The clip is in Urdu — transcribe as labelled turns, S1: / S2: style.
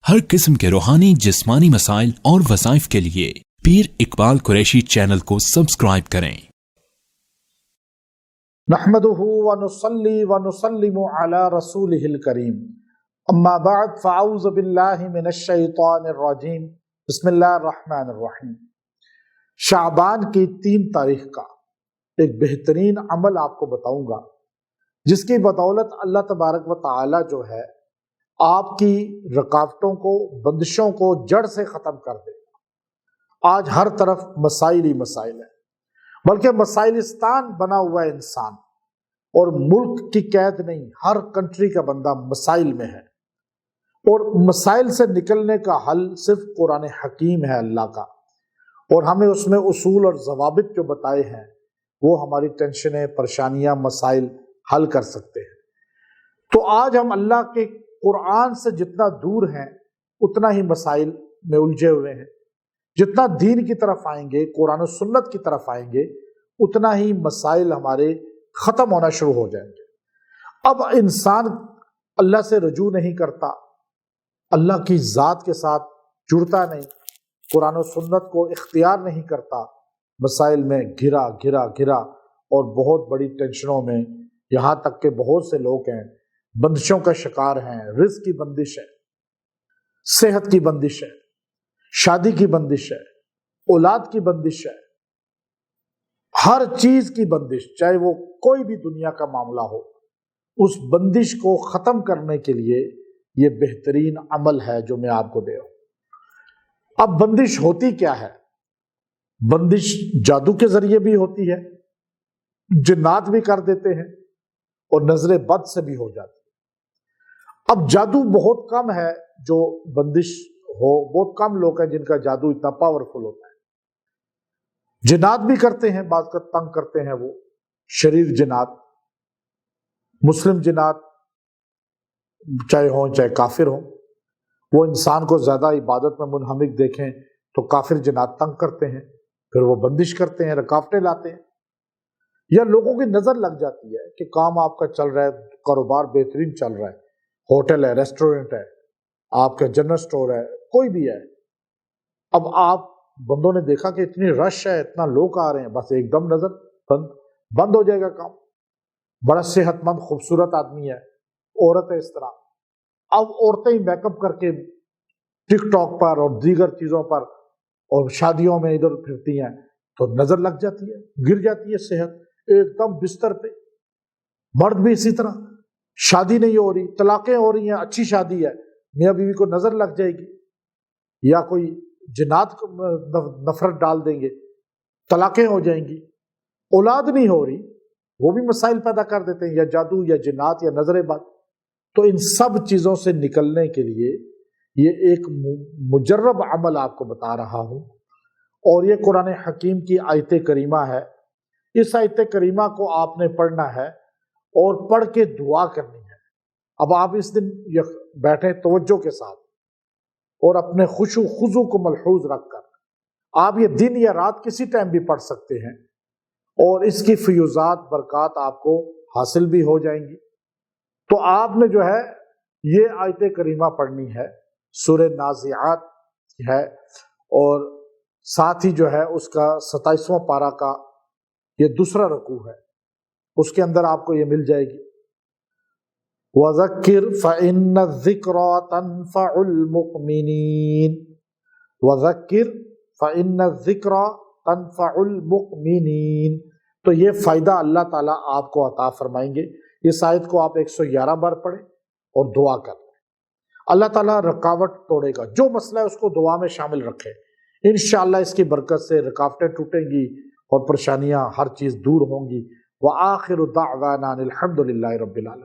S1: ہر قسم کے روحانی جسمانی مسائل اور وظائف کے لیے پیر اقبال قریشی چینل کو سبسکرائب کریں۔
S2: نحمده ونصلي ونسلم على رسوله الكريم اما بعد فاعوذ باللہ من الشیطان الرجیم بسم اللہ الرحمن الرحیم۔ شعبان کی 3 تاریخ کا ایک بہترین عمل آپ کو بتاؤں گا جس کی بدولت اللہ تبارک و تعالی جو ہے آپ کی رکاوٹوں کو بندشوں کو جڑ سے ختم کر دے گا۔ آج ہر طرف مسائل ہی مسائل ہیں، بلکہ مسائلستان بنا ہوا ہے انسان، اور ملک کی قید نہیں، ہر کنٹری کا بندہ مسائل میں ہے، اور مسائل سے نکلنے کا حل صرف قرآن حکیم ہے اللہ کا، اور ہمیں اس میں اصول اور ضوابط جو بتائے ہیں وہ ہماری ٹینشنیں، پریشانیاں، مسائل حل کر سکتے ہیں۔ تو آج ہم اللہ کے قرآن سے جتنا دور ہیں اتنا ہی مسائل میں الجھے ہوئے ہیں، جتنا دین کی طرف آئیں گے، قرآن و سنت کی طرف آئیں گے، اتنا ہی مسائل ہمارے ختم ہونا شروع ہو جائیں گے۔ اب انسان اللہ سے رجوع نہیں کرتا، اللہ کی ذات کے ساتھ جڑتا نہیں، قرآن و سنت کو اختیار نہیں کرتا، مسائل میں گھرا اور بہت بڑی ٹینشنوں میں، یہاں تک کہ بہت سے لوگ ہیں بندشوں کا شکار ہیں۔ رزق کی بندش ہے، صحت کی بندش ہے، شادی کی بندش ہے، اولاد کی بندش ہے، ہر چیز کی بندش، چاہے وہ کوئی بھی دنیا کا معاملہ ہو، اس بندش کو ختم کرنے کے لیے یہ بہترین عمل ہے جو میں آپ کو دے رہا ہوں۔ اب بندش ہوتی کیا ہے؟ بندش جادو کے ذریعے بھی ہوتی ہے، جنات بھی کر دیتے ہیں، اور نظر بد سے بھی ہو جاتی ہے۔ اب جادو بہت کم ہے جو بندش ہو، بہت کم لوگ ہیں جن کا جادو اتنا پاورفل ہوتا ہے۔ جنات بھی کرتے ہیں، بعض کا تنگ کرتے ہیں، وہ شریر جنات، مسلم جنات چاہے ہوں چاہے کافر ہوں، وہ انسان کو زیادہ عبادت میں منہمک دیکھیں تو کافر جنات تنگ کرتے ہیں، پھر وہ بندش کرتے ہیں، رکاوٹیں لاتے ہیں، یا لوگوں کی نظر لگ جاتی ہے کہ کام آپ کا چل رہا ہے، کاروبار بہترین چل رہا ہے، ہوٹل ہے، ریسٹورنٹ ہے، آپ کا جنرل سٹور ہے، کوئی بھی ہے، اب آپ بندوں نے دیکھا کہ اتنی رش ہے، اتنا لوگ آ رہے ہیں، بس ایک دم نظر بند ہو جائے گا کام۔ بڑا صحت مند خوبصورت آدمی ہے، عورت ہے، اس طرح اب عورتیں ہی میک اپ کر کے ٹک ٹاک پر اور دیگر چیزوں پر اور شادیوں میں ادھر پھرتی ہیں تو نظر لگ جاتی ہے، گر جاتی ہے صحت، ایک دم بستر پہ۔ مرد بھی اسی طرح، شادی نہیں ہو رہی، طلاقیں ہو رہی ہیں، اچھی شادی ہے، میاں بیوی کو نظر لگ جائے گی، یا کوئی جنات کو نفرت ڈال دیں گے، طلاقیں ہو جائیں گی، اولاد نہیں ہو رہی، وہ بھی مسائل پیدا کر دیتے ہیں، یا جادو یا جنات یا نظر بد۔ تو ان سب چیزوں سے نکلنے کے لیے یہ ایک مجرب عمل آپ کو بتا رہا ہوں، اور یہ قرآن حکیم کی آیت کریمہ ہے۔ اس آیت کریمہ کو آپ نے پڑھنا ہے اور پڑھ کے دعا کرنی ہے۔ اب آپ اس دن بیٹھے توجہ کے ساتھ اور اپنے خشوع و خضوع کو ملحوظ رکھ کر، آپ یہ دن یا رات کسی ٹائم بھی پڑھ سکتے ہیں، اور اس کی فیوزات برکات آپ کو حاصل بھی ہو جائیں گی۔ تو آپ نے جو ہے یہ آیت کریمہ پڑھنی ہے، سورہ نازعات ہے، اور ساتھ ہی جو ہے اس کا 27واں پارہ کا یہ دوسرا رکوع ہے، اس کے اندر آپ کو یہ مل جائے گی۔ وَذَكِّرْ فَإِنَّ الذِّكْرَىٰ تَنفَعُ الْمُؤْمِنِينَ وَذَكِّرْ فَإِنَّ الذِّكْرَىٰ تَنفَعُ الْمُؤْمِنِينَ۔ تو یہ فائدہ اللہ تعالیٰ آپ کو عطا فرمائیں گے۔ اس آیت کو آپ 111 بار پڑھیں اور دعا کریں، اللہ تعالیٰ رکاوٹ توڑے گا، جو مسئلہ ہے اس کو دعا میں شامل رکھیں، انشاءاللہ اس کی برکت سے رکاوٹیں ٹوٹیں گی اور پریشانیاں ہر چیز دور ہوں گی۔ وآخر دعوانا الحمد للہ رب العالمین۔